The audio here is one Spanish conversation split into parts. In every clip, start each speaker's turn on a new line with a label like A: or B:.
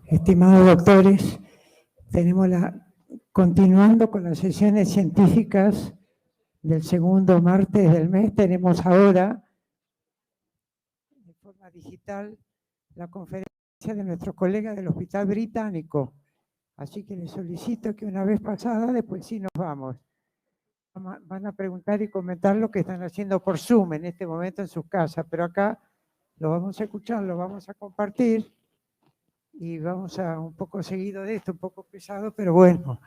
A: Estimados doctores, continuando con las sesiones científicas del segundo martes del mes, tenemos ahora, de forma digital, la conferencia de nuestro colega del Hospital Británico. Así que les solicito que una vez pasada, después sí nos vamos. Van a preguntar y comentar lo que están haciendo por Zoom en este momento en sus casas, pero acá lo vamos a escuchar, lo vamos a compartir. Y vamos a un poco seguido de esto, un poco pesado, pero bueno,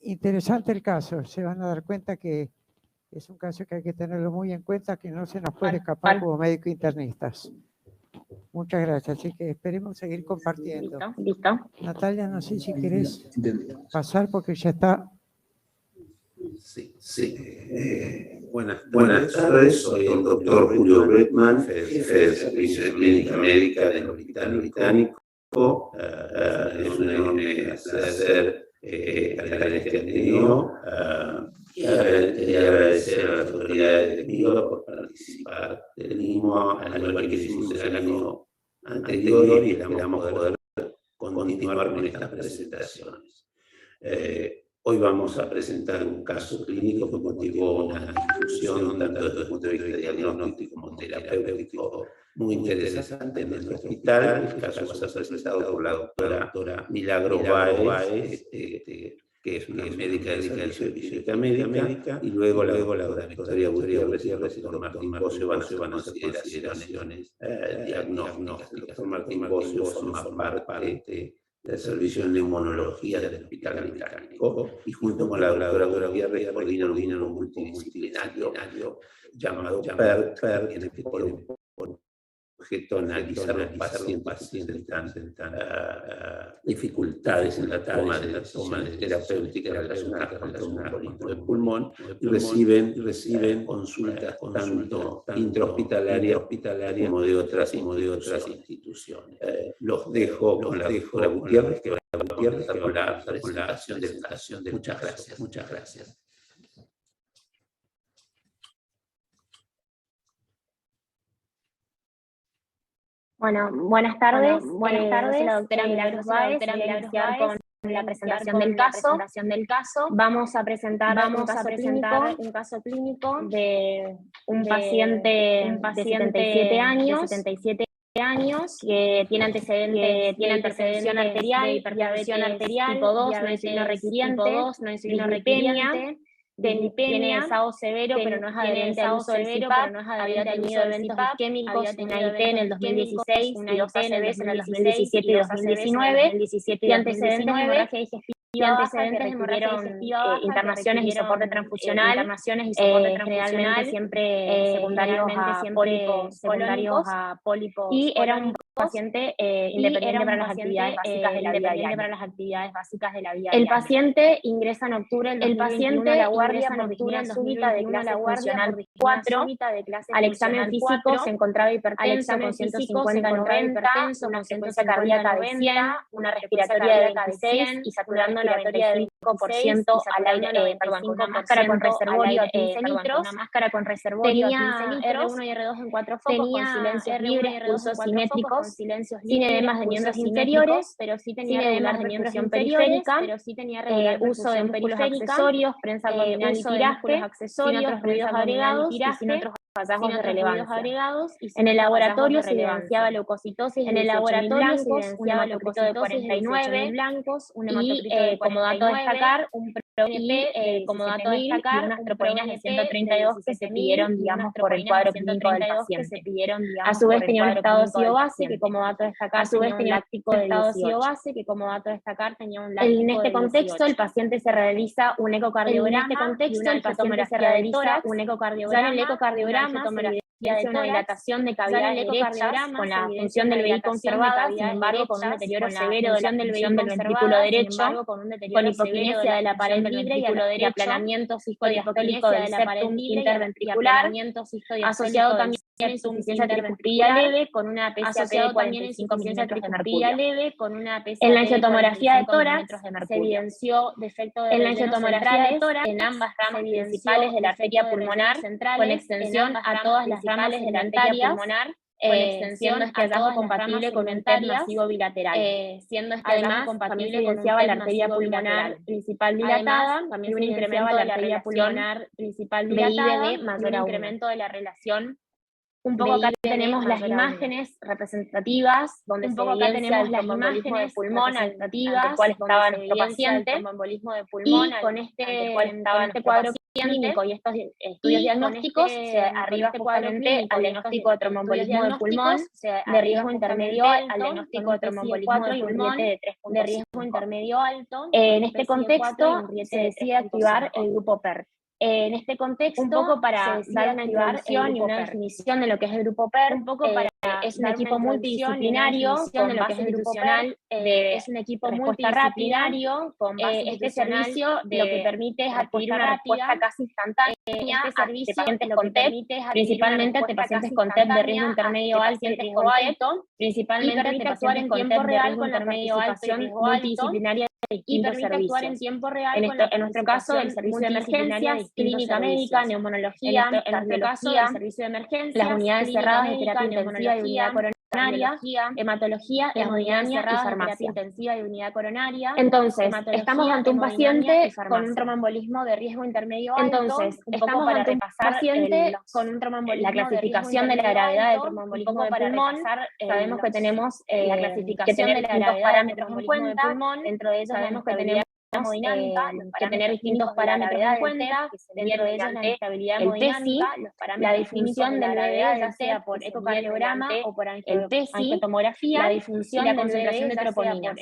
A: interesante el caso. Se van a dar cuenta que es un caso que hay que tenerlo muy en cuenta, que no se nos puede escapar como médicos internistas. Muchas gracias, así que esperemos seguir compartiendo.
B: Listo.
A: Natalia, no sé si querés pasar porque ya está.
C: Sí. Buenas tardes, soy el doctor Julio Bretman, jefe del Servicio de Clínica Médica del Hospital Británico. Es un enorme placer estar en este ateneo y agradecer a las autoridades de MIGO por participar del mismo, al igual que hicimos el año anterior, y esperamos poder continuar con estas presentaciones. Hoy vamos a presentar un caso clínico que motivó una discusión tanto desde el punto de vista diagnóstico como terapéutico muy interesante en nuestro hospital. El caso fue presentado por la doctora Milagros Báez, que es una médica del Servicio de Física Médica, y luego la doctora Victoria Gutiérrez y el doctor Martín Bocio van a hacer consideraciones diagnósticas. El doctor Martín Bocio forma parte del Servicio de Neumonología del Hospital Británico, y junto con la doctora Gutiérrez coordinan un multidisciplinario llamado PERT, que tiene por objeto analizar los pacientes que presentan dificultades en la toma de decisiones terapéuticas relacionadas con el tromboembolismo de pulmón, y reciben consultas tanto intrahospitalarias como de otras instituciones. Los dejo con la doctora Gutiérrez, que va a empezar con la presentación del caso. Muchas gracias.
B: Bueno, buenas tardes. Soy la doctora Milagros Báez. Voy a iniciar con la presentación del caso. Vamos a presentar un caso clínico de un paciente de 77 años que tiene antecedentes de hipertensión arterial, tipo 2, no insulino requiriente, tiene SAO severo, pero no es adherente al uso del CPAP, había tenido eventos isquémicos, una IT en el 2016 y dos ACVs en el 2017 y 2019, y antecedentes de hemorragia digestiva baja, internaciones y soporte transfusional, generalmente siempre secundarios a pólipos, y era un paciente independiente para las actividades básicas de la vida. El paciente ingresa en octubre del 2021 a la guardia por disnea súbita de clase funcional 4. Al examen físico se encontraba hipertenso con 150/90, una frecuencia cardíaca de 100, una respiratoria de 26 y saturando 95% al aire, con una máscara con reservorio a 15 litros, tenía R1 y R2 en 4 focos, con silencios libres, pulsos simétricos, sin edemas de miembros inferiores, pero sí tenía regular perfusión periférica, uso de músculos accesorios, prensa abdominal y tiraje, sin otros ruidos agregados y sin otros hallazgos de relevancia. En el laboratorio se evidenciaba leucocitosis de 18.000 blancos, un hematocrito de 49, y como dato a destacar, un ProNP como dato a destacar, y unas troponías de 132 que se pidieron, digamos, por el cuadro clínico del paciente. A su vez tenía un estado de ácido base que como dato a destacar tenía un láctico de 18. En este contexto el paciente se realiza un ecocardiograma y una angiotomografía del tórax. Ya en el ecocardiograma se evidencia una dilatación de cavidades derechas con la función del VI conservada, sin embargo con un deterioro severo de la función del ventrículo derecho, con hipoquinesia de la pared libre y aplanamiento sistodiastólico del septum interventricular, asociado también a insuficiencia tricuspidea leve con una PSAP de 45 milímetros de mercurio. En la angiotomografía de tórax se evidenció defecto de relleno centrales en ambas ramas principales de la arteria pulmonar, con extensión a todas las ramas segmentarias, siendo este hallazgo compatible con un TED masivo bilateral. Además, también se evidenciaba la arteria pulmonar principal dilatada y un incremento de la arteria pulmonar principal dilatada de mayor incremento de la relación. Un poco acá tenemos las imágenes representativas, donde un poco acá tenemos las imágenes de pulmón ante el cual estaba nuestro paciente, y con este cuadro clínico y estos estudios diagnósticos se arriba justamente al diagnóstico de tromboembolismo de pulmón de riesgo intermedio al diagnóstico de tromboembolismo de pulmón de riesgo intermedio alto. En este contexto se decide activar el grupo PERT. En este contexto, un poco para dar una introducción y una definición de lo que es el grupo PERT, un poco para es un equipo multidisciplinario con base institucional, es un equipo multidisciplinario con base este servicio lo que permite es adquirir una respuesta casi instantánea de pacientes con TEP, principalmente de pacientes con TEP de riesgo intermedio alto y riesgo alto, principalmente de pacientes con TEP de riesgo intermedio alto y riesgo multidisciplinaria de distintos servicios. En nuestro caso, el servicio de emergencias, clínica médica, neumonología, cardiología, el servicio de emergencias, las unidades cerradas de terapia intensiva y unidad coronaria, hematología, hemodinámica y farmacia. Intensiva y unidad coronaria. Entonces, estamos ante un paciente con un tromboembolismo de riesgo intermedio alto. Entonces, estamos para repasar con un tromboembolismo la clasificación de la gravedad del tromboembolismo de pulmón. Sabemos que tenemos la clasificación de la gravedad parámetros en cuenta. Dentro de ellos sabemos que tenemos que tener distintos parámetros en cuenta, dentro de ellos la estabilidad hemodinámica, la definición de la gravedad, ya sea por ecocardiograma o por angiotomografía, la definición de la concentración de troponinas.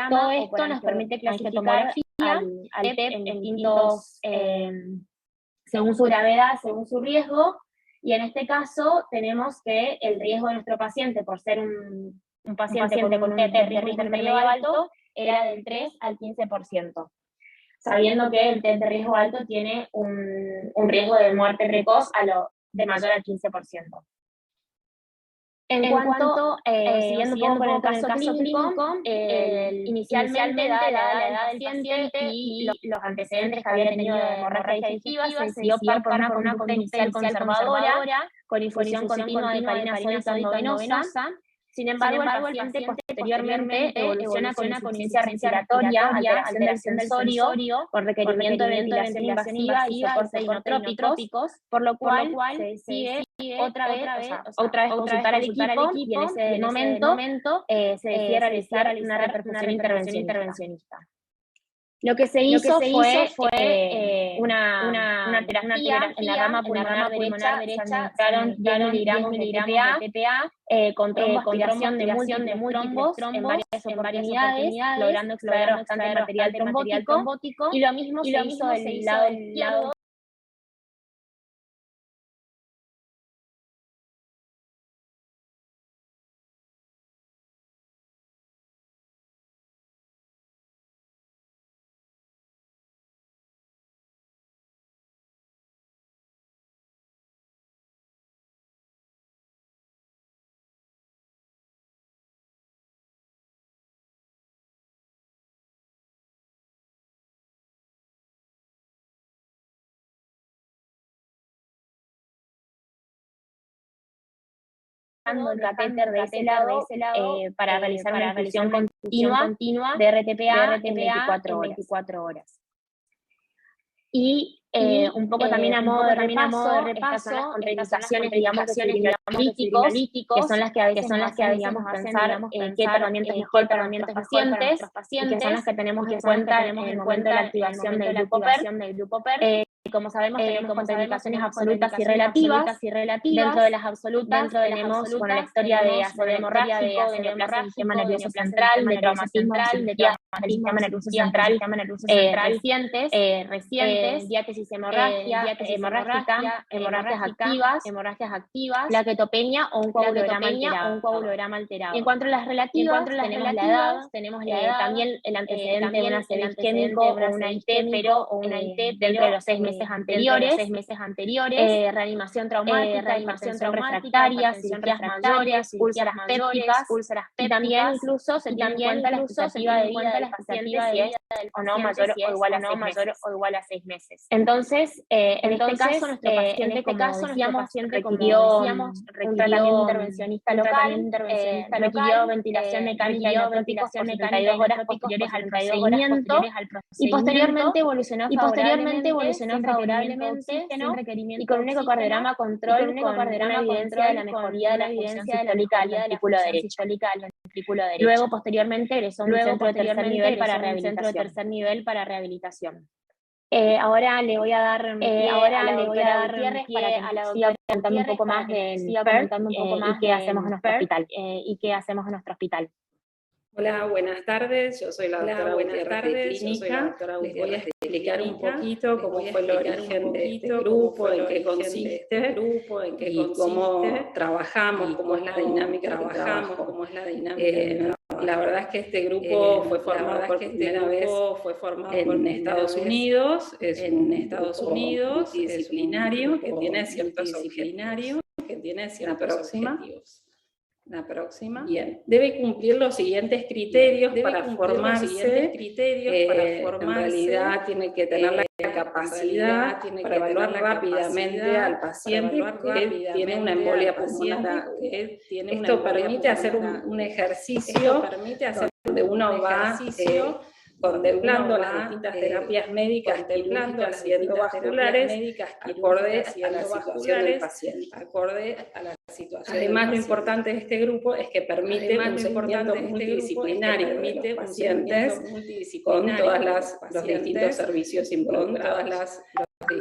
B: Todo esto nos permite clasificar al TEP en distintos, según su gravedad, según su riesgo, y en este caso tenemos que el riesgo de nuestro paciente, por ser un paciente con un TEP de riesgo intermedio alto, era del 3 al 15%, sabiendo que el TEP de riesgo alto tiene un riesgo de muerte precoz de mayor al 15%. En cuanto, siguiendo un poco con el caso clínico, inicialmente, dada la edad del paciente y los antecedentes que había tenido de hemorragia digestiva, se decidió optar por una conducta inicial conservadora, con infusión continua de heparina sódica endovenosa. Sin embargo, el paciente posteriormente evoluciona con insuficiencia respiratoria, alteración del sensorio, con requerimiento de ventilación invasiva y soporte inotrópicos, por lo cual se decide otra vez consultar al equipo y en ese momento se decide realizar una reperfusión intervencionista. Lo que se hizo fue una terapia en la rama pulmonar derecha, se administraron 10 miligramos de TPA con tromboaspiración de múltiples trombos en varias oportunidades, logrando extraer bastante material trombótico, y lo mismo se hizo del lado izquierdo. El catéter de ese lado para realizar una infusión continua de RTPA en 24 horas. Y un poco también a modo de repaso, estas son las contraindicaciones, digamos, de fibrolíticos, que son las que a veces digamos, pensar qué tratamiento es mejor para nuestros pacientes, y que son las que tenemos en cuenta en el momento de la activación del grupo PERT. Como sabemos, tenemos contraindicaciones absolutas y relativas. Dentro de las absolutas tenemos la historia de ácido hemorrágico, de neoplasia del sistema nervioso central, de traumatismo del sistema nervioso central recientes, diátesis hemorrágica, hemorragias activas, plaquetopenia o un coagulograma alterado. Y en cuanto a las relativas, tenemos la edad, también el antecedente de un ACV isquémico o una IT, pero dentro de los 6 meses meses anteriores, reanimación traumática, hipertensión refractaria, cirugías mayores, úlceras pépticas, y también incluso se tiene en cuenta la expectativa de vida del paciente si es o no mayor o igual a 6 meses. Entonces, en este caso, nuestro paciente, como decíamos, requirió un tratamiento intervencionista local, requirió ventilación mecánica y neutrópicos por 72 horas posteriores al procedimiento, y posteriormente evolucionó favorablemente sin requerimiento y con un ecocardiograma control con una evidencia de la mejoría de la función sistólica del ventrículo derecho. Luego, posteriormente, egresó a un centro de tercer nivel para rehabilitación. Ahora le voy a dar pie a la doctora Gutiérrez para que nos siga comentando un poco más de y qué hacemos en nuestro hospital.
D: Hola, buenas tardes. Yo soy la doctora Gutiérrez de Clínica. Les voy a explicar un poquito cómo fue el origen de este grupo, en qué consiste y cómo trabajamos, cómo es la dinámica de trabajo. La verdad es que este grupo fue formado por primera vez en Estados Unidos. Es un grupo multidisciplinario que tiene ciertos objetivos. La próxima. Bien. Debe cumplir los siguientes criterios para formarse. En realidad tiene que tener la capacidad para evaluar rápidamente al paciente que tiene una embolia pulmonar. Esto permite hacer un ejercicio donde uno va contemplando las distintas terapias médicas, quirúrgicas y endovasculares, acorde a la situación del paciente. Además, lo importante de este grupo es que permite un seguimiento multidisciplinario de los pacientes con todos los distintos servicios involucrados.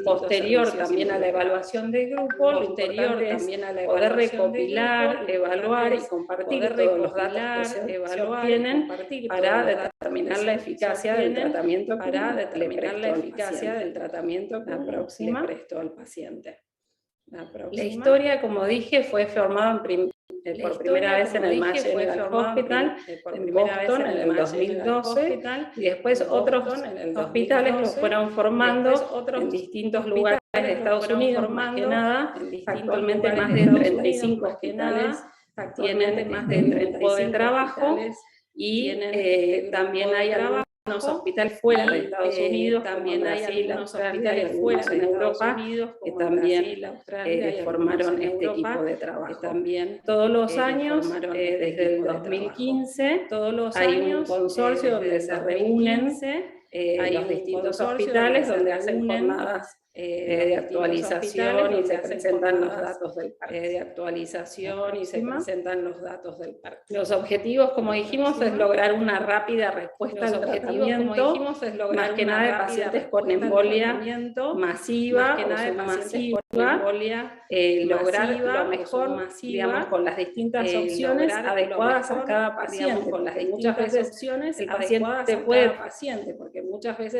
D: Posterior también a la evaluación del grupo, lo importante es poder recopilar, evaluar y compartir todos los datos que se obtienen para determinar la eficacia del tratamiento que le prestó al paciente. La historia, como dije, fue formada por primera vez en el Mayo General Hospital en Boston en el 2012, y después otros hospitales los fueron formando en distintos lugares de Estados Unidos, más que nada. Actualmente más de 35 hospitales tienen este grupo de trabajo, y también hay algunos hospitales fuera de Estados Unidos, también hay algunos hospitales fuera en Europa que también formaron este equipo de trabajo. Todos los años, desde el 2015, hay un consorcio donde se reúnen los distintos hospitales, donde hacen jornadas de actualización y se presentan los datos del parque. Los objetivos, como dijimos, es lograr una rápida respuesta al tratamiento, más que nada de pacientes con embolia masiva o submasiva, lograr lo mejor, digamos, con las distintas opciones adecuadas a cada paciente, porque muchas veces el paciente puede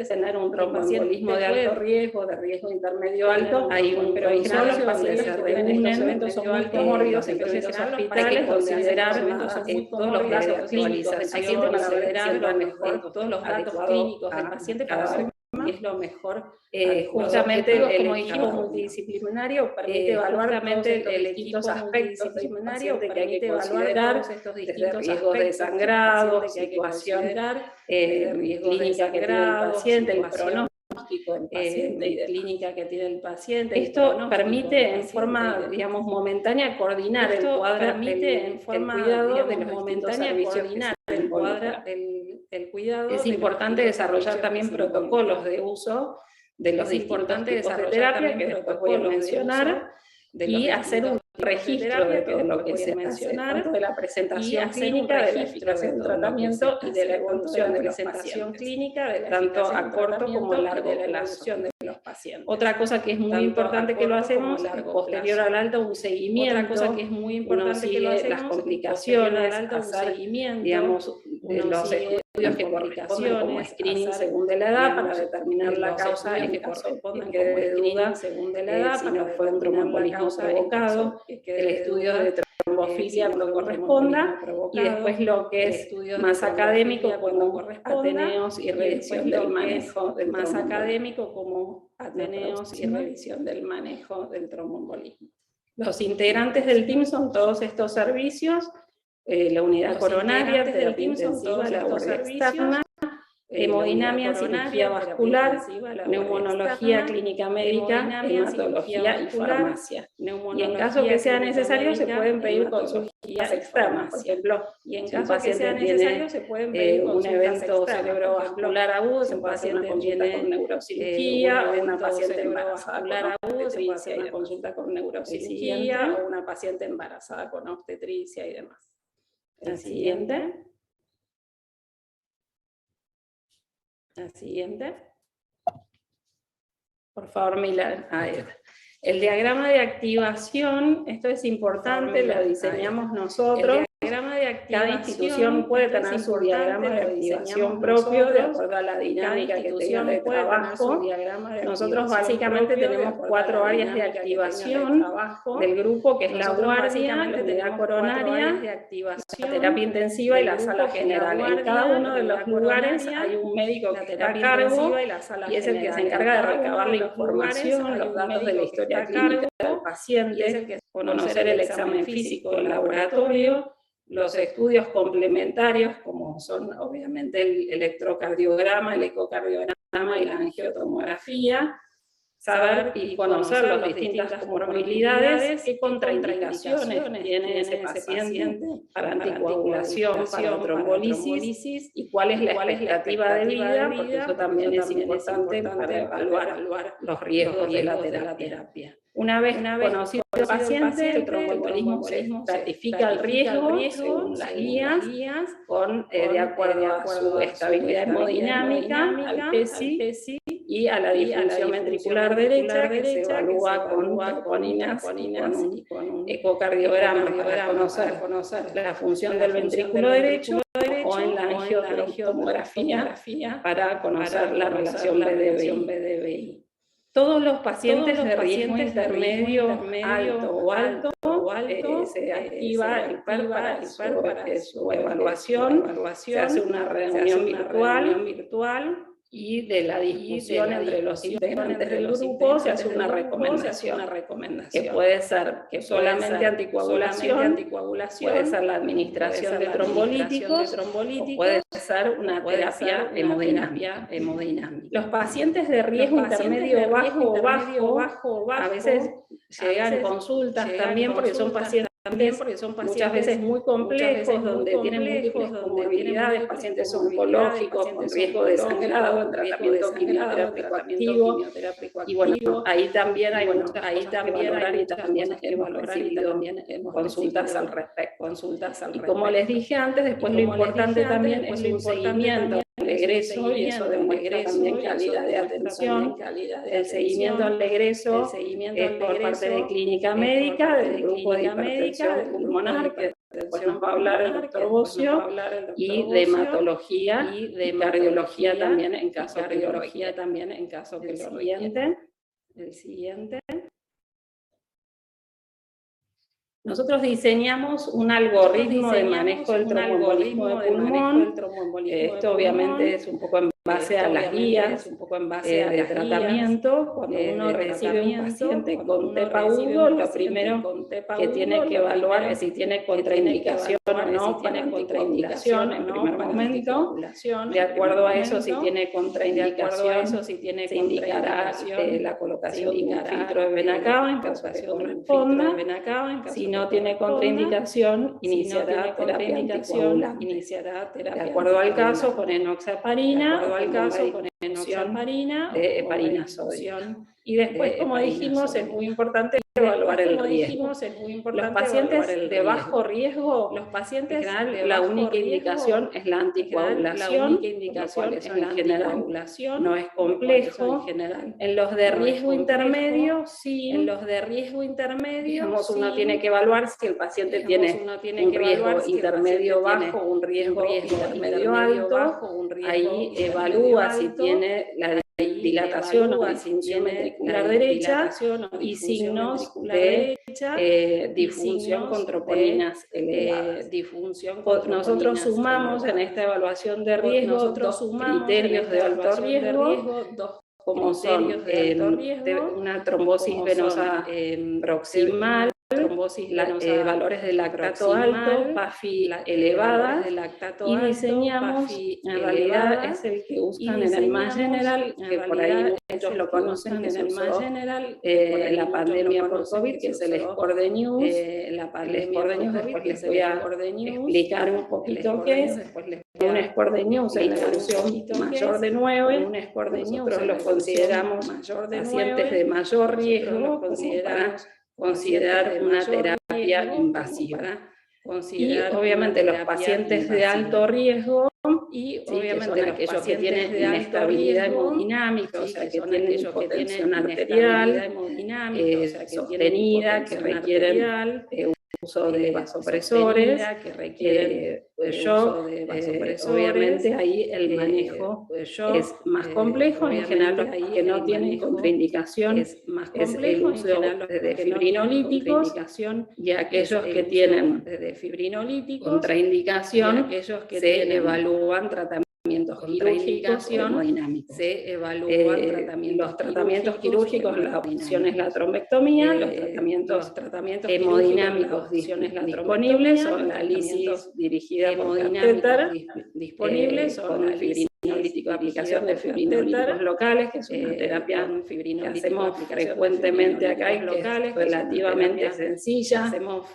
D: tener un tromboembolismo de alto riesgo, de riesgo intermedio alto, hay un consorcio donde se reúnen, estos eventos son muy comórbidos, entonces los hospitales considerar todos los datos clínicos del paciente para ver si es lo mejor, todos los datos clínicos del paciente para ver es lo mejor. Justamente el equipo multidisciplinario permite evaluar el equipo aspectos del paciente que hay que considerar, desde riesgo de sangrado, situación clínica que tiene el paciente, el pronóstico clínica que tiene el paciente. Esto permite en forma, digamos, momentánea coordinar el cuidado de los distintos servicios que se involucran. Es importante desarrollar también protocolos de uso de los distintos tipos de terapia que después voy a mencionar, y hacer un registro de lo que se menciona, tanto de la presentación clínica, de la eficacia del tratamiento y de la evolución de los pacientes, tanto a corto como a largo plazo. Otra cosa que es muy importante que lo hacemos es posterior al alta un seguimiento, uno sigue las complicaciones, hacer, digamos, los estudios que corresponden como screening según de la edad para determinar la causa en caso de que quede duda si no fue un tromboembolismo provocado, el estudio de trombofilia cuando corresponda, y después lo que es más académico como ateneos y revisión del manejo del tromboembolismo. ateneos y revisión del manejo del tromboembolismo. Los integrantes del team son todos estos servicios: la unidad coronaria, terapia intensiva, la guardia externa, hemodinamia, cirugía vascular, neumonología, clínica médica, hematología y farmacia. Y en caso que sea necesario se pueden pedir consultas externas. Por ejemplo, si un paciente tiene un evento cerebrovascular agudo, se puede hacer una consulta con neurocirugía, o una paciente embarazada con obstetricia, una consulta con neurocirugía, o una paciente embarazada con obstetricia y demás. El siguiente. La siguiente. Por favor, Milán. El diagrama de activación, esto es importante, lo diseñamos nosotros. Cada institución puede tener su diagrama de activación propio de acuerdo a la dinámica que tenga de trabajo. Nosotros básicamente tenemos 4 áreas de activación del grupo, que es la guardia, la unidad coronaria, la terapia intensiva y la sala general. En cada uno de los lugares hay un médico que está a cargo y es el que se encarga de recabar la información, los datos de la historia clínica del paciente, conocer el examen físico del laboratorio, los estudios complementarios, como son obviamente el electrocardiograma, el ecocardiograma y la angiotomografía, saber y conocer las distintas comorbilidades, qué contraindicaciones tiene ese paciente para anticoagulación, para trombolisis, y cuál es la expectativa de vida, porque eso también es importante para evaluar los riesgos de la terapia. Una vez conocido el paciente, el tromboembolismo se estratifica el riesgo según las guías, de acuerdo a su estabilidad hemodinámica, al PESI y a la difusión ventricular derecha, que se evalúa con toponinas y con un ecocardiograma para conocer la función del ventrículo derecho, o en la angiotomografía para conocer la relación BDBI. Todos los pacientes de riesgo intermedio, alto o alto, se activa el PER para su evaluación. Se hace una reunión virtual y de la discusión entre los integrantes del grupo se hace una recomendación, que puede ser solamente anticoagulación, puede ser la administración de trombolíticos, o puede ser una terapia hemodinámica. Los pacientes de riesgo intermedio bajo o bajo, a veces llegan consultas también porque son pacientes muchas veces muy complejos, donde tienen múltiples comorbilidades, pacientes oncológicos con riesgo de sangrado, tratamiento quimioterápico activo, y bueno, ahí también hay consultas al respecto. Y como les dije antes, después lo importante también es un seguimiento al egreso, y eso demuestra también calidad de atención. El seguimiento al egreso es por parte de clínica médica, del grupo de hipertensión pulmonar, que después nos va a hablar el doctor Bocio, y de hematología y de cardiología también en caso que lo requiera. El siguiente. Nosotros diseñamos un algoritmo de manejo del tromboembolismo de pulmón. Esto obviamente es un poco en base a las guías de tratamiento. Cuando uno recibe un paciente con TEP agudo, lo primero que tiene que evaluar es si tiene contraindicación o no para anticoagulación en primer momento. De acuerdo a eso, si tiene contraindicación, se indicará la colocación de un filtro de vena cava en caso que corresponda. Si no tiene contraindicación, iniciará terapia anticoagulante. De acuerdo al caso, con enoxaparina, de heparina sodio. Y después, como dijimos, es muy importante evaluar el riesgo. Los pacientes de bajo riesgo, en general, la única indicación es la anticoagulación, en general no es complejo. En los de riesgo intermedio, sí. Digamos, uno tiene que evaluar si el paciente tiene un riesgo intermedio bajo o un riesgo intermedio alto. Ahí evalúa si tiene la dilatación o disfunción ventricular derecha y signos de disfunción con troponinas elevadas. Nosotros sumamos en esta evaluación de riesgo dos criterios de alto riesgo, como son una trombosis venosa proximal, valores de lactato alto, PAFI elevada, y diseñamos, en realidad es el que usan en el más general, que por ahí muchos lo conocen, que se usó en la pandemia por COVID, que es el Score de News. El Score de News, después les voy a explicar un poquito qué es. Un Score de News en la evolución mayor de 9, nosotros los consideramos pacientes de mayor riesgo, para considerar una terapia invasiva. Y obviamente los pacientes de alto riesgo, y obviamente aquellos que tienen inestabilidad hemodinámica, o sea, que tienen hipotensión arterial sostenida, que requieren uso de vasopresores, que requieren obviamente ahí el manejo es más complejo, en general los que no tienen contraindicación es el uso de fibrinolíticos, y aquellos que tienen contraindicación se evalúan tratamientos quirúrgicos o hemodinámicos. Los tratamientos quirúrgicos, la opción es la trombectomía, los tratamientos hemodinámicos disponibles son la lisis dirigida por catéter, disponibles son la fibrinolítico, aplicación de fibrinolíticos locales, que es una terapia que hacemos frecuentemente acá y que es relativamente sencilla.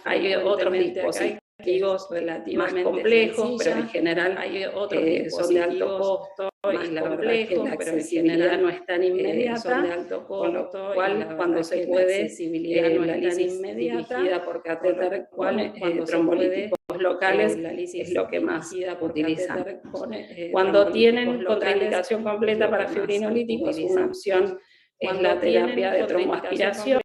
D: Hay otros dispositivos más complejos, pero en general son de alto costo, y la verdad es que la accesibilidad no es tan inmediata, con lo cual cuando se puede, la lisis dirigida por catéter con trombolíticos locales es lo que más utilizan. Cuando tienen contraindicación completa para fibrinolíticos, una opción es la terapia de tromboaspiración,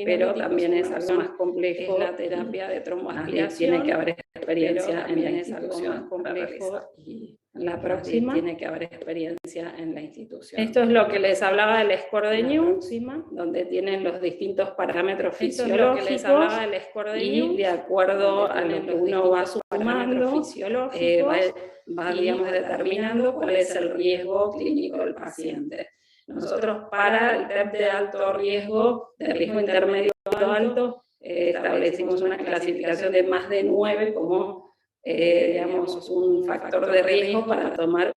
D: pero también es algo más complejo, es la terapia de tromboaspiración, tiene que haber experiencia en la institución para realizar. La próxima tiene que haber experiencia en la institución. Esto es lo que les hablaba del Score de News, donde tienen los distintos parámetros fisiológicos, y de acuerdo a lo que uno va sumando, va digamos, determinando cuál es el riesgo clínico del paciente. Nosotros para el TEP de alto riesgo, de riesgo intermedio alto, establecimos una clasificación de más de 9 como digamos, un factor de riesgo para tomar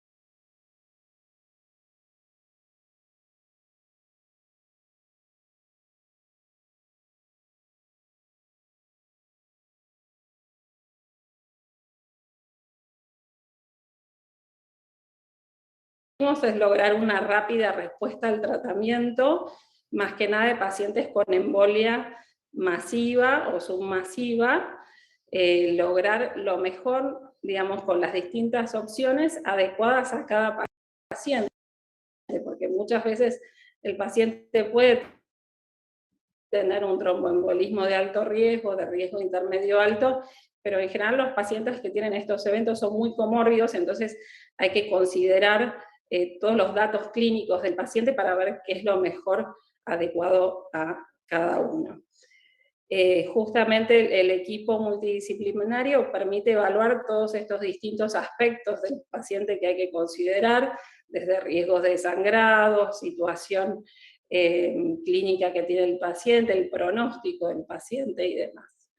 D: es lograr una rápida respuesta al tratamiento, más que nada de pacientes con embolia masiva o submasiva, lograr lo mejor, digamos, con las distintas opciones adecuadas a cada paciente, porque muchas veces el paciente puede tener un tromboembolismo de alto riesgo, de riesgo intermedio alto, pero en general los pacientes que tienen estos eventos son muy comórbidos, entonces hay que considerar todos los datos clínicos del paciente para ver qué es lo mejor adecuado a cada uno. Justamente el equipo multidisciplinario permite evaluar todos estos distintos aspectos del paciente que hay que considerar, desde riesgos de sangrado, situación clínica que tiene el paciente, el pronóstico del paciente y demás.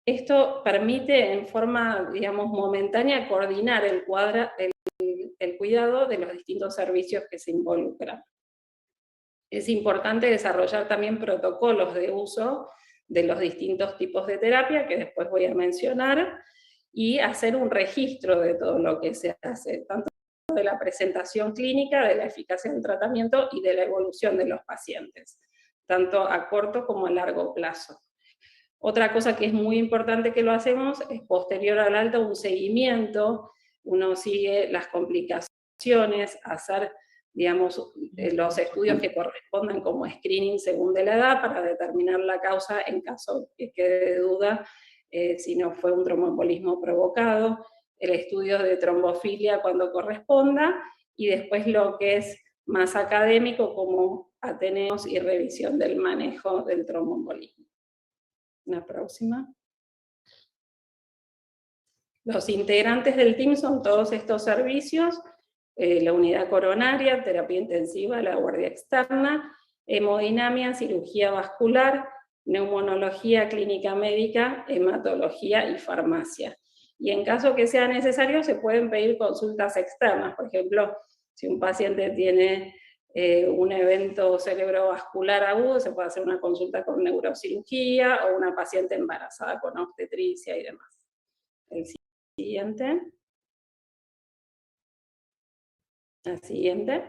D: Esto permite en forma, digamos, momentánea coordinar el cuidado de los distintos servicios que se involucran. Es importante desarrollar también protocolos de uso de los distintos tipos de terapia, que después voy a mencionar, y hacer un registro de todo lo que se hace, tanto de la presentación clínica, de la eficacia del tratamiento y de la evolución de los pacientes, tanto a corto como a largo plazo. Otra cosa que es muy importante que lo hacemos es posterior al alta un seguimiento, uno sigue las complicaciones, hacer, digamos, los estudios que correspondan como screening según de la edad para determinar la causa en caso que quede de duda si no fue un tromboembolismo provocado, el estudio de trombofilia cuando corresponda, y después lo que es más académico como ateneos y revisión del manejo del tromboembolismo. La próxima. Los integrantes del team son todos estos servicios. la unidad coronaria, terapia intensiva, la guardia externa, hemodinamia, cirugía vascular, neumonología clínica médica, hematología y farmacia. Y en caso que sea necesario se pueden pedir consultas externas, por ejemplo, si un paciente tiene un evento cerebrovascular agudo, se puede hacer una consulta con neurocirugía, o una paciente embarazada con obstetricia y demás. El siguiente. La siguiente.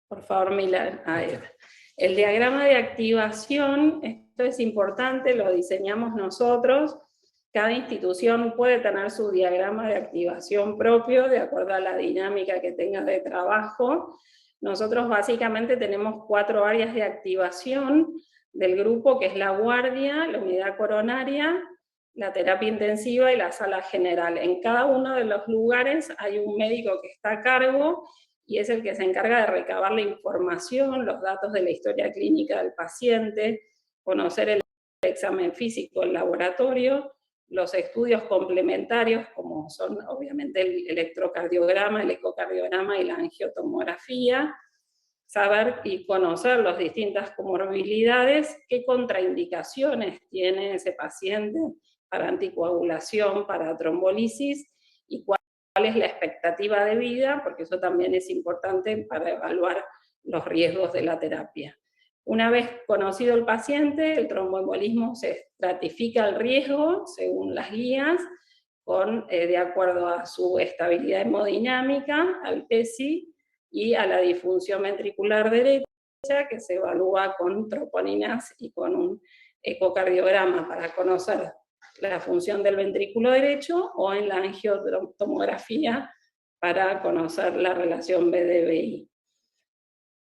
D: Por favor, Milan. El diagrama de activación, esto es importante, lo diseñamos nosotros. Cada institución puede tener su diagrama de activación propio, de acuerdo a la dinámica que tenga de trabajo. Nosotros básicamente tenemos 4 áreas de activación del grupo, que es la guardia, la unidad coronaria, la terapia intensiva y la sala general. En cada uno de los lugares hay un médico que está a cargo, y es el que se encarga de recabar la información, los datos de la historia clínica del paciente, conocer el examen físico, el laboratorio, los estudios complementarios, como son obviamente el electrocardiograma, el ecocardiograma y la angiotomografía, saber y conocer las distintas comorbilidades, qué contraindicaciones tiene ese paciente para anticoagulación, para trombolisis, y cuál es la expectativa de vida, porque eso también es importante para evaluar los riesgos de la terapia. Una vez conocido el paciente, el tromboembolismo se estratifica el riesgo según las guías, de acuerdo a su estabilidad hemodinámica, al PESI, y a la disfunción ventricular derecha, que se evalúa con troponinas y con un ecocardiograma para conocer la función del ventrículo derecho, o en la angiotomografía para conocer la relación BD-BI.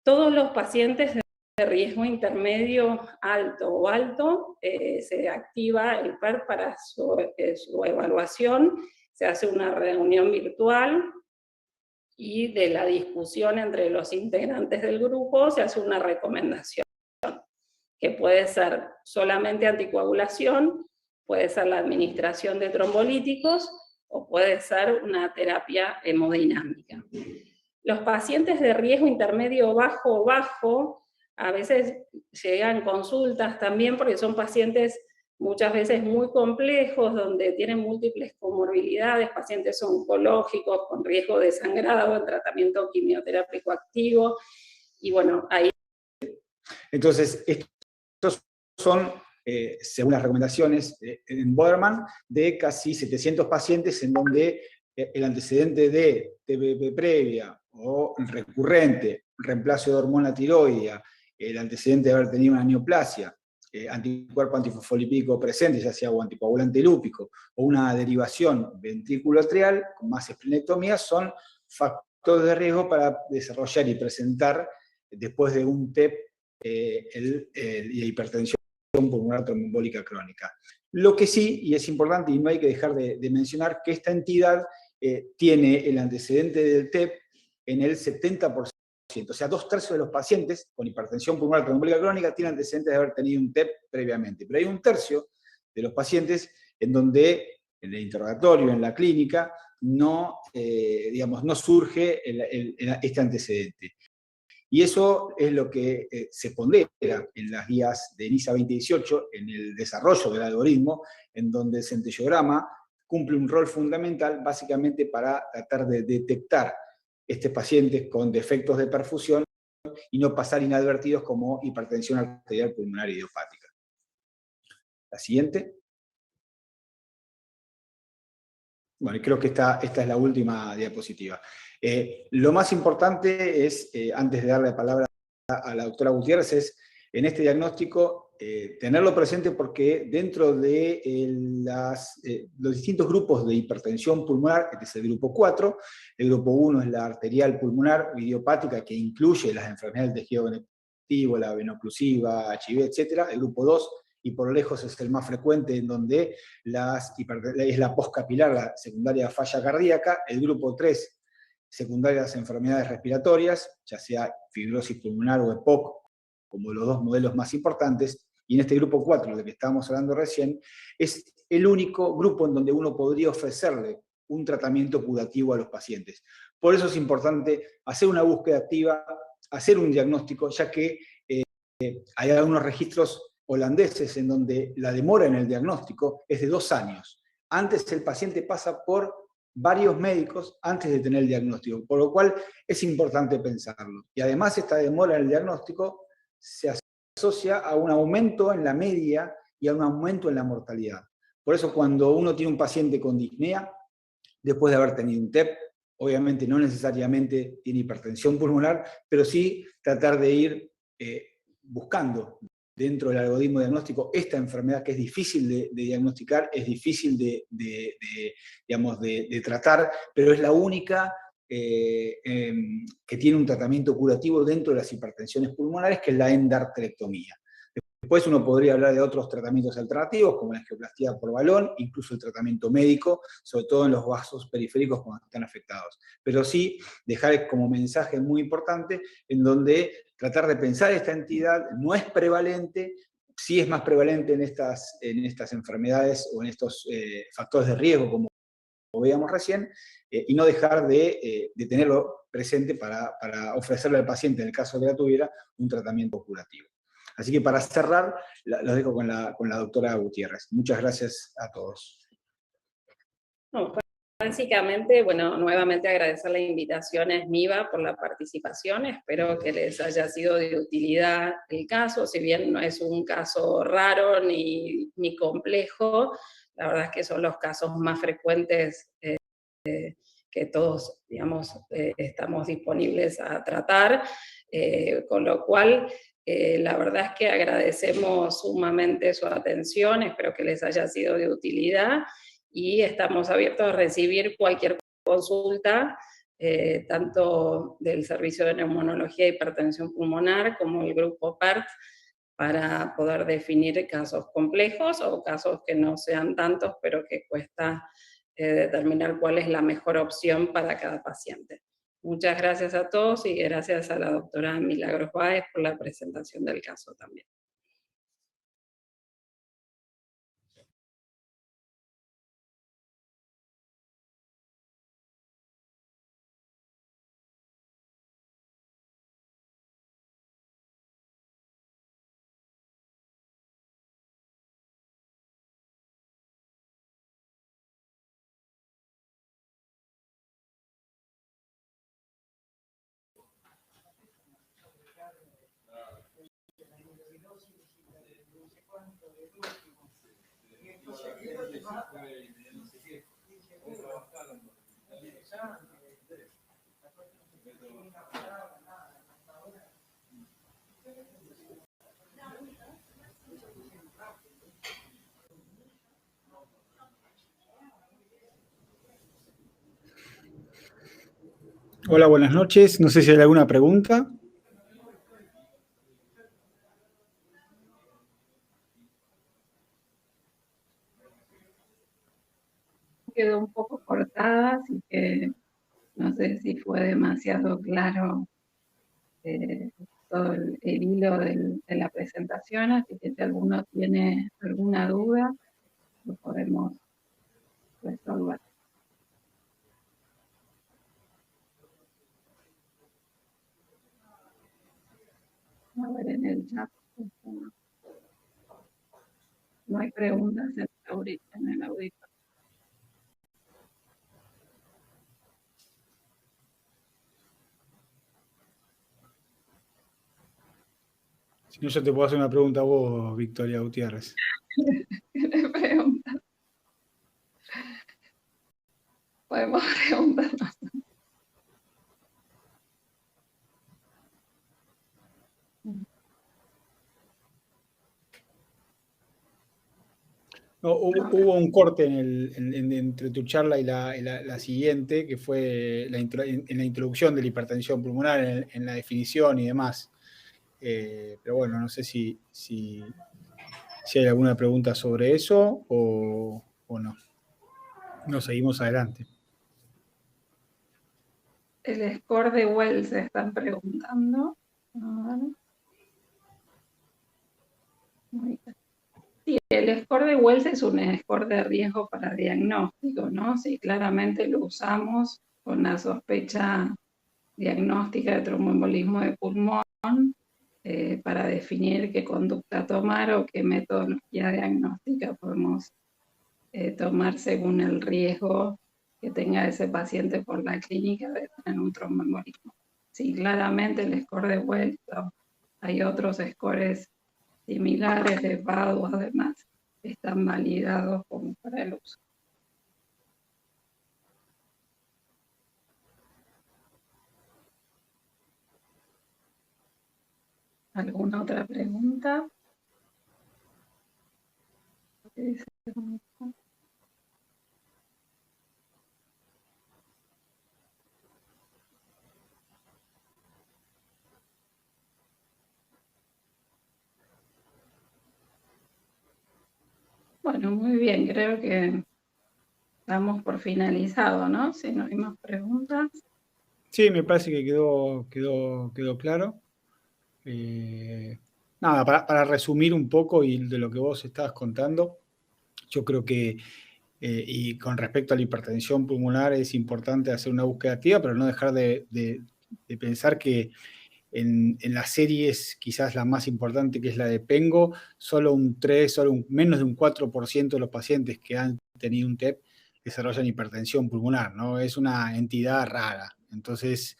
D: Todos los pacientes de riesgo intermedio, alto o alto, se activa el PERT para su evaluación, se hace una reunión virtual, y de la discusión entre los integrantes del grupo se hace una recomendación, que puede ser solamente anticoagulación, puede ser la administración de trombolíticos, o puede ser una terapia hemodinámica. Los pacientes de riesgo intermedio bajo, a veces llegan consultas también porque son pacientes muchas veces muy complejos, donde tienen múltiples comorbilidades, pacientes oncológicos con riesgo de sangrado, en tratamiento quimioterápico activo, y bueno, ahí...
E: Entonces, estos son, según las recomendaciones en Boderman, de casi 700 pacientes en donde el antecedente de TBP previa o recurrente, reemplazo de hormona tiroidea, el antecedente de haber tenido una neoplasia, anticuerpo antifosfolipídico presente, ya sea o anticoagulante lúpico, o una derivación ventrículo-atrial con más esplenectomía, son factores de riesgo para desarrollar y presentar, después de un TEP, hipertensión pulmonar tromboembólica crónica. Lo que sí, y es importante, y no hay que dejar de mencionar, que esta entidad tiene el antecedente del TEP en el 70%. O sea, 2/3 de los pacientes con hipertensión pulmonar tromboembólica crónica tienen antecedentes de haber tenido un TEP previamente. Pero hay 1/3 de los pacientes en donde, en el interrogatorio, en la clínica, no surge este antecedente. Y eso es lo que se pondera en las guías de NISA 2018, en el desarrollo del algoritmo, en donde el centellograma cumple un rol fundamental básicamente para tratar de detectar pacientes con defectos de perfusión y no pasar inadvertidos como hipertensión arterial pulmonar idiopática. La siguiente. Bueno, creo que esta es la última diapositiva. Lo más importante es, antes de darle la palabra a la doctora Gutiérrez, es en este diagnóstico tenerlo presente, porque dentro de los distintos grupos de hipertensión pulmonar, este es el grupo 4, el grupo 1 es la arterial pulmonar idiopática, que incluye las enfermedades del tejido conectivo, la venoclusiva, HIV, etc. El grupo 2, y por lejos es el más frecuente, en donde es la postcapilar, la secundaria falla cardíaca. El grupo 3, secundarias enfermedades respiratorias, ya sea fibrosis pulmonar o EPOC, como los dos modelos más importantes. y en este grupo 4, del que estábamos hablando recién, es el único grupo en donde uno podría ofrecerle un tratamiento curativo a los pacientes. Por eso es importante hacer una búsqueda activa, hacer un diagnóstico, ya que hay algunos registros holandeses en donde la demora en el diagnóstico es de 2 años. Antes el paciente pasa por varios médicos antes de tener el diagnóstico, por lo cual es importante pensarlo. Y además esta demora en el diagnóstico se asocia a un aumento en la media y a un aumento en la mortalidad. Por eso cuando uno tiene un paciente con disnea, después de haber tenido un TEP, obviamente no necesariamente tiene hipertensión pulmonar, pero sí tratar de ir buscando dentro del algoritmo diagnóstico esta enfermedad que es difícil de diagnosticar, es difícil de tratar, pero es la única que tiene un tratamiento curativo dentro de las hipertensiones pulmonares, que es la endarterectomía. Después uno podría hablar de otros tratamientos alternativos, como la angioplastía por balón, incluso el tratamiento médico, sobre todo en los vasos periféricos cuando están afectados. Pero sí dejar como mensaje muy importante en donde tratar de pensar esta entidad no es prevalente, sí es más prevalente en estas enfermedades o en estos factores de riesgo, como veíamos recién, y no dejar de tenerlo presente para ofrecerle al paciente, en el caso de que la tuviera, un tratamiento curativo. Así que para cerrar, los dejo con la doctora Gutiérrez. Muchas gracias a todos.
D: No, básicamente, bueno, nuevamente agradecer la invitación a SMIVA por la participación. Espero que les haya sido de utilidad el caso, si bien no es un caso raro ni complejo, la verdad es que son los casos más frecuentes que todos, digamos, estamos disponibles a tratar, con lo cual la verdad es que agradecemos sumamente su atención, espero que les haya sido de utilidad y estamos abiertos a recibir cualquier consulta, tanto del Servicio de Neumonología y Hipertensión Pulmonar como el Grupo PERT, para poder definir casos complejos o casos que no sean tantos, pero que cuesta determinar cuál es la mejor opción para cada paciente. Muchas gracias a todos y gracias a la doctora Milagros Báez por la presentación del caso también.
E: Hola, buenas noches. No sé si hay alguna pregunta.
D: Quedó un poco cortada, así que no sé si fue demasiado claro todo el hilo de la presentación, así que si alguno tiene alguna duda, lo podemos resolver. A ver en el chat. No hay preguntas en el auditor.
E: Si no, yo te puedo hacer una pregunta a vos, Victoria Gutiérrez.
D: ¿Qué preguntas? Podemos preguntarnos.
E: No, hubo un corte entre tu charla y la siguiente, que fue en la introducción de la hipertensión pulmonar, en la definición y demás. Pero bueno, no sé si hay alguna pregunta sobre eso o no. Nos seguimos adelante.
D: El score de Wells se están preguntando. A ver. el score de Wells es un score de riesgo para diagnóstico, ¿no? Sí, claramente lo usamos con la sospecha diagnóstica de tromboembolismo de pulmón para definir qué conducta tomar o qué metodología diagnóstica podemos tomar según el riesgo que tenga ese paciente por la clínica de tener un tromboembolismo. Sí, claramente el score de Wells, hay otros scores similares de Padua, además, están validados como para el uso. ¿Alguna otra pregunta? Bueno, muy bien, creo que damos por finalizado, ¿no? Si no hay más preguntas.
E: Sí, me parece que quedó claro. Nada, para resumir un poco y de lo que vos estabas contando, yo creo que, y con respecto a la hipertensión pulmonar, es importante hacer una búsqueda activa, pero no dejar de pensar que en las series, quizás la más importante, que es la de Pengo, menos de un 4% de los pacientes que han tenido un TEP desarrollan hipertensión pulmonar, ¿no? Es una entidad rara. Entonces,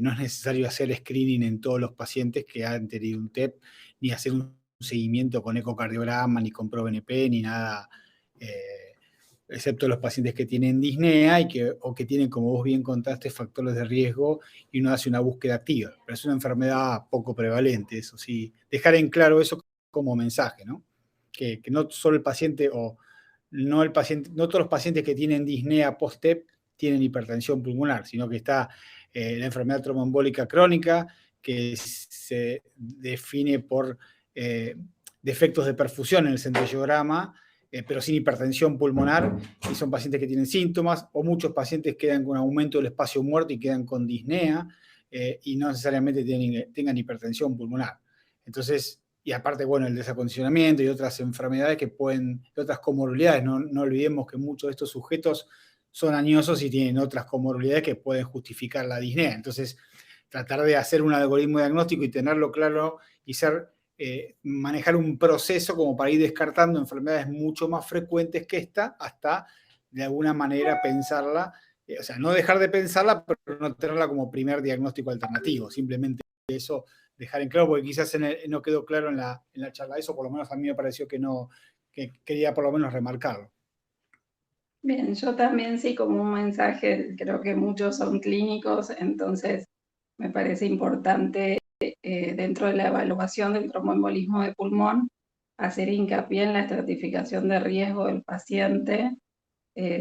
E: no es necesario hacer screening en todos los pacientes que han tenido un TEP, ni hacer un seguimiento con ecocardiograma, ni con ProBNP, ni nada, excepto los pacientes que tienen disnea o que tienen, como vos bien contaste, factores de riesgo y uno hace una búsqueda activa. Pero es una enfermedad poco prevalente, eso sí. Dejar en claro eso como mensaje, ¿no? Que no solo el paciente no todos los pacientes que tienen disnea post-TEP tienen hipertensión pulmonar, sino que está la enfermedad tromboembólica crónica, que se define por defectos de perfusión en el centellograma, pero sin hipertensión pulmonar, y son pacientes que tienen síntomas, o muchos pacientes quedan con aumento del espacio muerto y quedan con disnea, y no necesariamente tengan hipertensión pulmonar. Entonces, y aparte, bueno, el desacondicionamiento y otras enfermedades otras comorbilidades, no olvidemos que muchos de estos sujetos son añosos y tienen otras comorbilidades que pueden justificar la disnea. Entonces, tratar de hacer un algoritmo diagnóstico y tenerlo claro y manejar un proceso como para ir descartando enfermedades mucho más frecuentes que esta, hasta de alguna manera pensarla, o sea, no dejar de pensarla, pero no tenerla como primer diagnóstico alternativo, simplemente eso dejar en claro, porque quizás no quedó claro en la charla eso, por lo menos a mí me pareció que quería por lo menos remarcarlo.
D: Bien, yo también sí, como un mensaje, creo que muchos son clínicos, entonces me parece importante dentro de la evaluación del tromboembolismo de pulmón hacer hincapié en la estratificación de riesgo del paciente,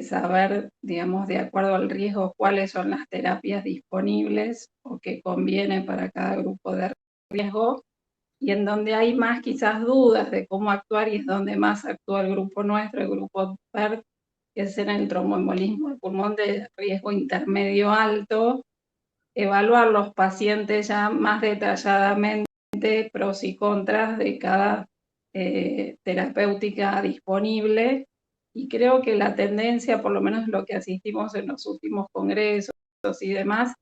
D: saber, digamos, de acuerdo al riesgo, cuáles son las terapias disponibles o que conviene para cada grupo de riesgo, y en donde hay más quizás dudas de cómo actuar, y es donde más actúa el grupo nuestro, el grupo PERT, que es en el tromboembolismo de pulmón de riesgo intermedio alto, evaluar los pacientes ya más detalladamente, pros y contras de cada terapéutica disponible, y creo que la tendencia, por lo menos lo que asistimos en los últimos congresos y demás,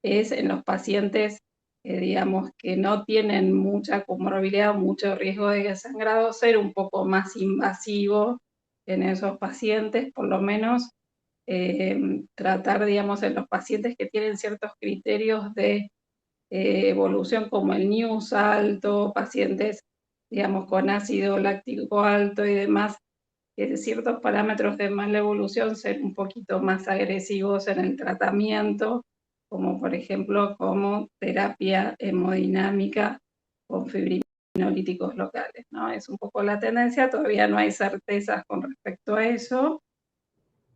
D: es en los pacientes, digamos, que no tienen mucha comorbilidad, mucho riesgo de sangrado, ser un poco más invasivo en esos pacientes, por lo menos tratar, digamos, en los pacientes que tienen ciertos criterios de evolución como el NEWS alto, pacientes, digamos, con ácido láctico alto y demás, ciertos parámetros de mala evolución, ser un poquito más agresivos en el tratamiento, como por ejemplo como terapia hemodinámica con fibrinolíticos locales, ¿no? Es un poco la tendencia, todavía no hay certezas con respecto a eso.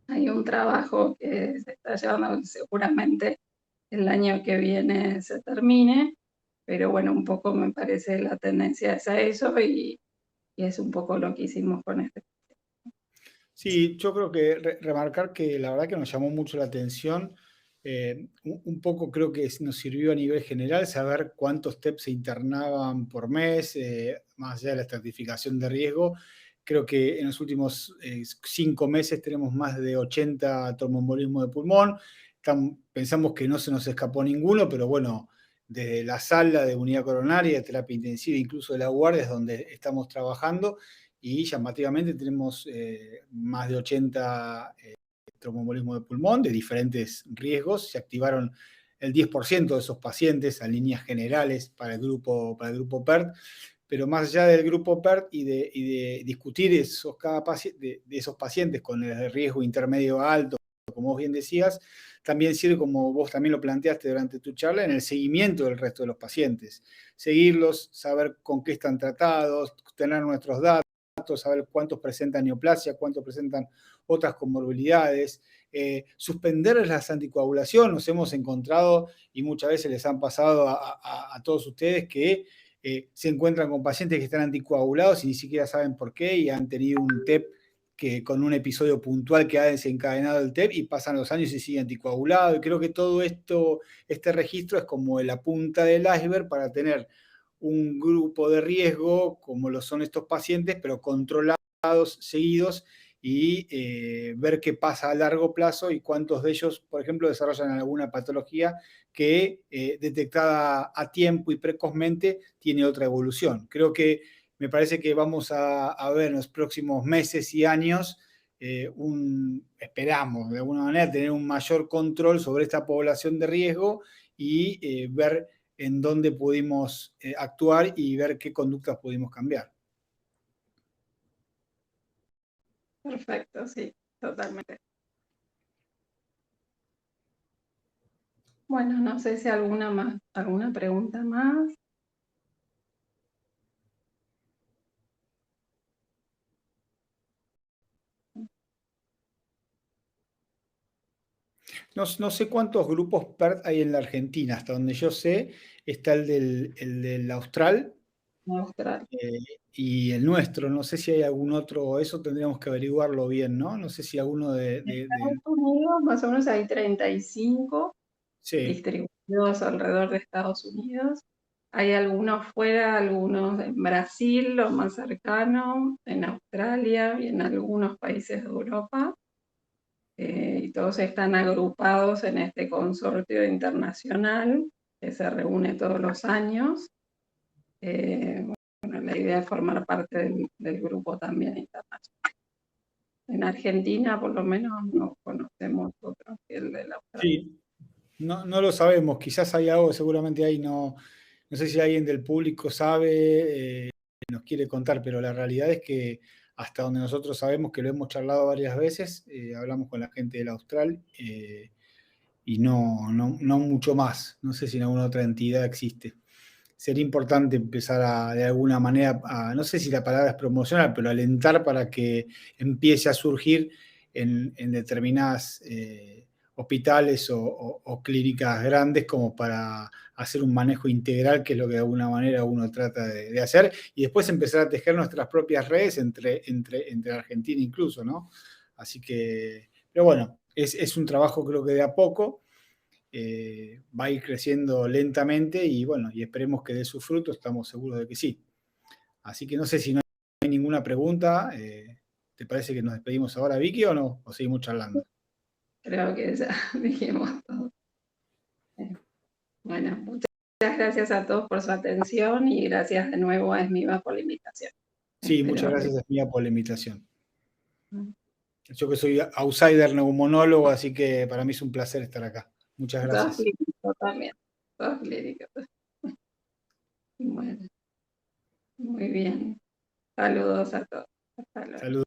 D: Hay un trabajo que se está llevando, seguramente el año que viene se termine, pero bueno, un poco me parece la tendencia es a eso, y es un poco lo que hicimos con este.
E: Sí, yo creo que remarcar que la verdad que nos llamó mucho la atención, un poco creo que nos sirvió a nivel general saber cuántos TEP se internaban por mes, más allá de la estratificación de riesgo, Creo que en los últimos 5 meses tenemos más de 80 tromboembolismos de pulmón. Pensamos que no se nos escapó ninguno, pero bueno, desde la sala de unidad coronaria, de terapia intensiva, incluso de la guardia, es donde estamos trabajando, y llamativamente tenemos más de 80 tromboembolismos de pulmón de diferentes riesgos. Se activaron el 10% de esos pacientes a líneas generales para el grupo PERT, pero más allá del grupo PERT y de discutir de esos pacientes con el riesgo intermedio alto, como vos bien decías, también sirve, como vos también lo planteaste durante tu charla, en el seguimiento del resto de los pacientes. Seguirlos, saber con qué están tratados, tener nuestros datos, saber cuántos presentan neoplasia, cuántos presentan otras comorbilidades, suspender las anticoagulación. Nos hemos encontrado, y muchas veces les han pasado a todos ustedes, que se encuentran con pacientes que están anticoagulados y ni siquiera saben por qué, y han tenido un TEP que con un episodio puntual que ha desencadenado el TEP, y pasan los años y sigue anticoagulado. Y creo que todo este registro es como la punta del iceberg para tener un grupo de riesgo, como lo son estos pacientes, pero controlados, seguidos, y ver qué pasa a largo plazo y cuántos de ellos, por ejemplo, desarrollan alguna patología que detectada a tiempo y precozmente tiene otra evolución. Creo que me parece que vamos a ver en los próximos meses y años, esperamos de alguna manera tener un mayor control sobre esta población de riesgo, y ver en dónde pudimos actuar y ver qué conductas pudimos cambiar.
D: Perfecto, sí, totalmente. Bueno, no sé si alguna pregunta más.
E: No sé cuántos grupos PERT hay en la Argentina. Hasta donde yo sé, está el del Austral, y el nuestro. No sé si hay algún otro, eso tendríamos que averiguarlo bien, ¿no? No sé si alguno de
D: Estados Unidos, más o menos hay 35
E: sí.
D: distribuidos alrededor de Estados Unidos. Hay algunos fuera, algunos en Brasil, los más cercanos, en Australia y en algunos países de Europa. Y todos están agrupados en este consorcio internacional que se reúne todos los años. Bueno, la idea es formar parte del grupo también internacional. En Argentina, por lo menos, no conocemos otro que el de la Australia.
E: Sí, no lo sabemos. Quizás hay algo, seguramente hay, no sé si alguien del público sabe, nos quiere contar, pero la realidad es que hasta donde nosotros sabemos, que lo hemos charlado varias veces, hablamos con la gente del Austral, y no mucho más. No sé si en alguna otra entidad existe. Sería importante empezar de alguna manera, no sé si la palabra es promocionar, pero alentar para que empiece a surgir en determinadas hospitales o clínicas grandes, como para hacer un manejo integral, que es lo que de alguna manera uno trata de hacer, y después empezar a tejer nuestras propias redes entre Argentina incluso, ¿no? Así que, pero bueno, es un trabajo, creo que de a poco. Va a ir creciendo lentamente, y bueno, y esperemos que dé sus frutos, estamos seguros de que sí. Así que no sé si no hay ninguna pregunta. ¿Te parece que nos despedimos ahora, Vicky, o no? ¿O seguimos charlando?
D: Creo que ya dijimos todo. Bueno, muchas gracias a todos por su atención, y gracias de nuevo a Esmiva por la invitación.
E: Sí, muchas gracias, Esmiva, por la invitación. Yo que soy outsider neumonólogo, así que para mí es un placer estar acá. Muchas gracias.
D: Todos clínicos también, todos clínicos. Bueno, muy bien. Saludos a todos. Hasta luego.
E: Saludos.